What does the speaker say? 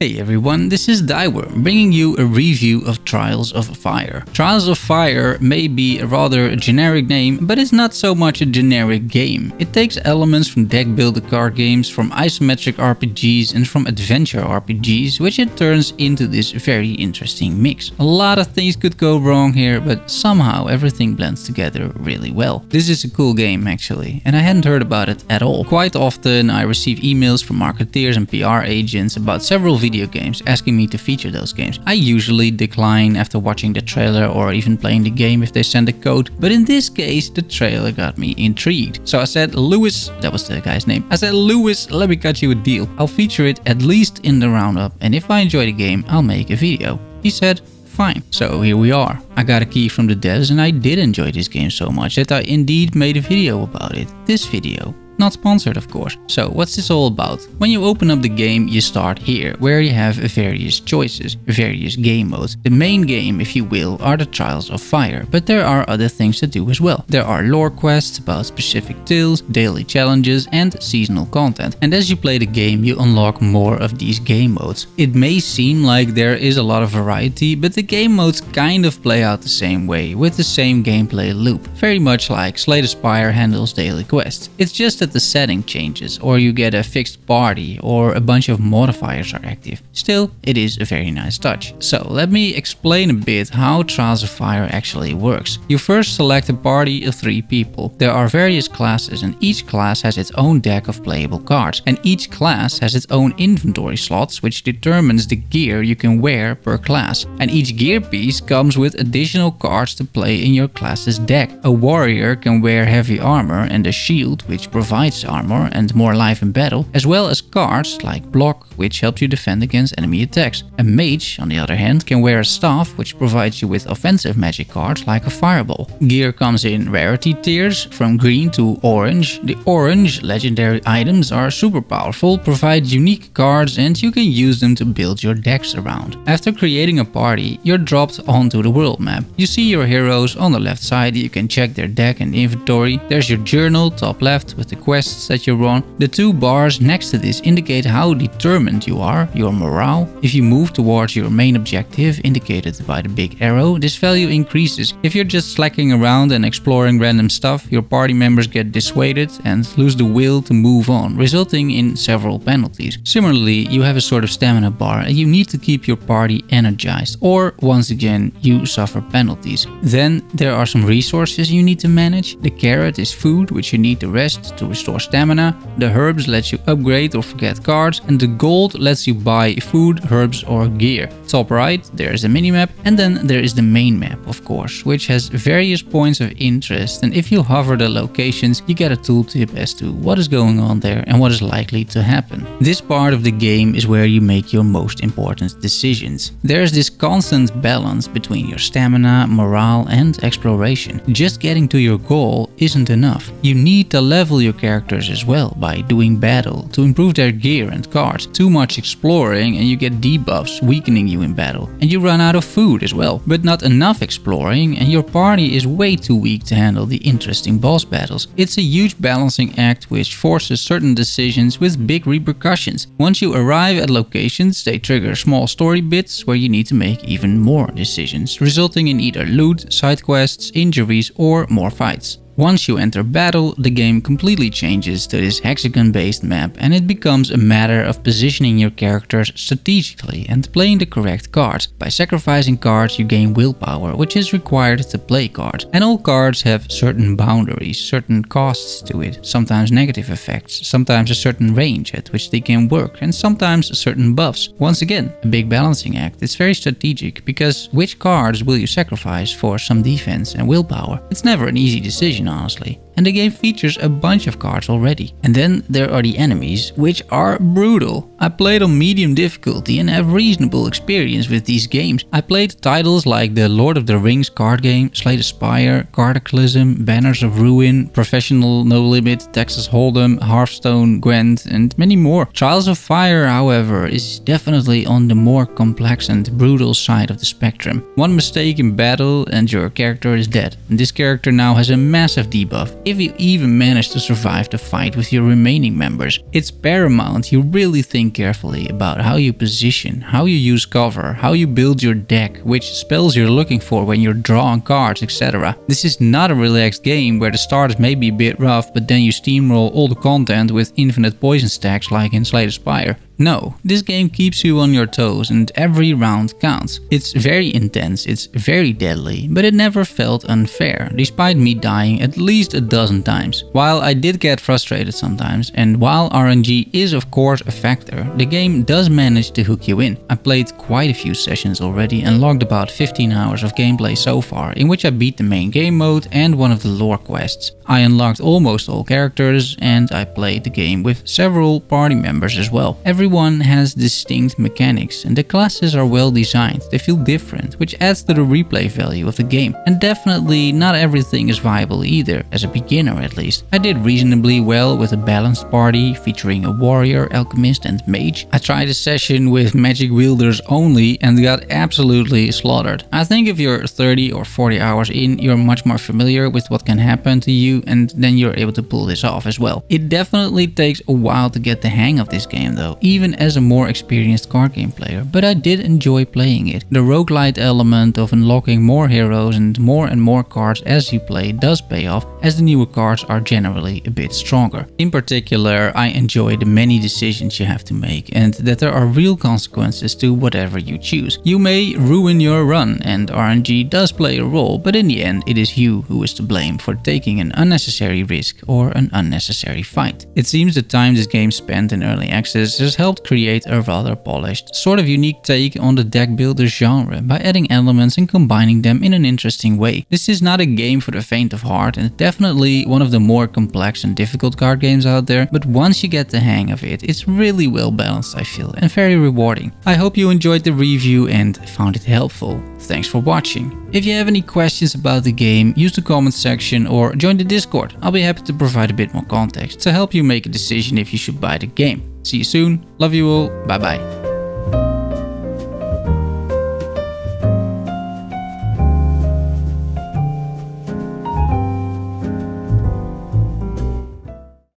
Hey everyone, this is Thyworm, bringing you a review of Trials of Fire. Trials of Fire may be a rather generic name, but it's not so much a generic game. It takes elements from deck builder card games, from isometric RPGs and from adventure RPGs, which it turns into this very interesting mix. A lot of things could go wrong here, but somehow everything blends together really well. This is a cool game actually, and I hadn't heard about it at all. Quite often I receive emails from marketeers and PR agents about several video games asking me to feature those games. I usually decline after watching the trailer or even playing the game if they send a code, but in this case the trailer got me intrigued. So I said, Lewis, that was the guy's name, I said, Lewis, let me cut you a deal. I'll feature it at least in the roundup, and if I enjoy the game, I'll make a video. He said, fine. So here we are. I got a key from the devs and I did enjoy this game so much that I indeed made a video about it. This video. Not sponsored, of course. So what's this all about? When you open up the game, you start here, where you have various choices, various game modes. The main game, if you will, are the Trials of Fire, but there are other things to do as well. There are lore quests about specific tales, daily challenges and seasonal content. And as you play the game, you unlock more of these game modes. It may seem like there is a lot of variety, but the game modes kind of play out the same way, with the same gameplay loop. Very much like Slay the Spire handles daily quests. It's just that the setting changes, or you get a fixed party, or a bunch of modifiers are active. Still, it is a very nice touch. So let me explain a bit how Trials of Fire actually works. You first select a party of 3 people. There are various classes and each class has its own deck of playable cards, and each class has its own inventory slots, which determines the gear you can wear per class. And each gear piece comes with additional cards to play in your class's deck. A warrior can wear heavy armor and a shield, which provides armor and more life in battle, as well as cards like block, which helps you defend against enemy attacks. A mage, on the other hand, can wear a staff, which provides you with offensive magic cards like a fireball. Gear comes in rarity tiers, from green to orange. The orange legendary items are super powerful, provide unique cards, and you can use them to build your decks around. After creating a party, you're dropped onto the world map. You see your heroes on the left side. You can check their deck and inventory. There's your journal, top left, with the quests that you run. The 2 bars next to this indicate how determined you are, your morale. If you move towards your main objective, indicated by the big arrow, this value increases. If you're just slacking around and exploring random stuff, your party members get dissuaded and lose the will to move on, resulting in several penalties. Similarly, you have a sort of stamina bar and you need to keep your party energized, or once again, you suffer penalties. Then there are some resources you need to manage. The carrot is food, which you need to rest to restore stamina. The herbs let you upgrade or forget cards, and the gold lets you buy food, herbs or gear. Top right, there is a minimap, and then there is the main map, of course, which has various points of interest, and if you hover the locations, you get a tooltip as to what is going on there and what is likely to happen. This part of the game is where you make your most important decisions. There's this constant balance between your stamina, morale and exploration. Just getting to your goal isn't enough. You need to level your characters as well by doing battle to improve their gear and cards. Too much exploring and you get debuffs weakening you in battle, and you run out of food as well. But not enough exploring and your party is way too weak to handle the interesting boss battles. It's a huge balancing act which forces certain decisions with big repercussions. Once you arrive at locations, they trigger small story bits where you need to make even more decisions, resulting in either loot, side quests, injuries or more fights. Once you enter battle, the game completely changes to this hexagon-based map, and it becomes a matter of positioning your characters strategically and playing the correct cards. By sacrificing cards, you gain willpower, which is required to play cards. And all cards have certain boundaries, certain costs to it, sometimes negative effects, sometimes a certain range at which they can work, and sometimes certain buffs. Once again, a big balancing act. It's very strategic, because which cards will you sacrifice for some defense and willpower? It's never an easy decision, honestly. And the game features a bunch of cards already. And then there are the enemies, which are brutal. I played on medium difficulty and have reasonable experience with these games. I played titles like the Lord of the Rings card game, Slay the Spire, Cataclysm, Banners of Ruin, Professional No Limit, Texas Hold'em, Hearthstone, Gwent and many more. Trials of Fire, however, is definitely on the more complex and brutal side of the spectrum. One mistake in battle and your character is dead. And this character now has a massive debuff. if you even manage to survive the fight with your remaining members. It's paramount you really think carefully about how you position, how you use cover, how you build your deck, which spells you're looking for when you're drawing cards, etc. This is not a relaxed game where the start may be a bit rough, but then you steamroll all the content with infinite poison stacks like in Slay the Spire. No, this game keeps you on your toes and every round counts. It's very intense, it's very deadly, but it never felt unfair, despite me dying at least a dozen times. While I did get frustrated sometimes, and while RNG is of course a factor, the game does manage to hook you in. I played quite a few sessions already and logged about 15 hours of gameplay so far, in which I beat the main game mode and one of the lore quests. I unlocked almost all characters and I played the game with several party members as well. Everyone has distinct mechanics and the classes are well designed, they feel different, which adds to the replay value of the game. And definitely not everything is viable either, as a beginner at least. I did reasonably well with a balanced party featuring a warrior, alchemist and mage. I tried a session with magic wielders only and got absolutely slaughtered. I think if you're 30 or 40 hours in, you're much more familiar with what can happen to you and then you're able to pull this off as well. It definitely takes a while to get the hang of this game though, even as a more experienced card game player, but I did enjoy playing it. The roguelite element of unlocking more heroes and more cards as you play does pay off, as the newer cards are generally a bit stronger. In particular, I enjoy the many decisions you have to make and that there are real consequences to whatever you choose. You may ruin your run and RNG does play a role, but in the end it is you who is to blame for taking an unnecessary risk or an unnecessary fight. It seems the time this game spent in early access has helped create a rather polished, sort of unique take on the deck builder genre by adding elements and combining them in an interesting way. This is not a game for the faint of heart and definitely one of the more complex and difficult card games out there, but once you get the hang of it, it's really well balanced I feel and very rewarding. I hope you enjoyed the review and found it helpful. Thanks for watching. If you have any questions about the game, use the comment section or join the Discord. I'll be happy to provide a bit more context to help you make a decision if you should buy the game. See you soon, love you all, bye bye.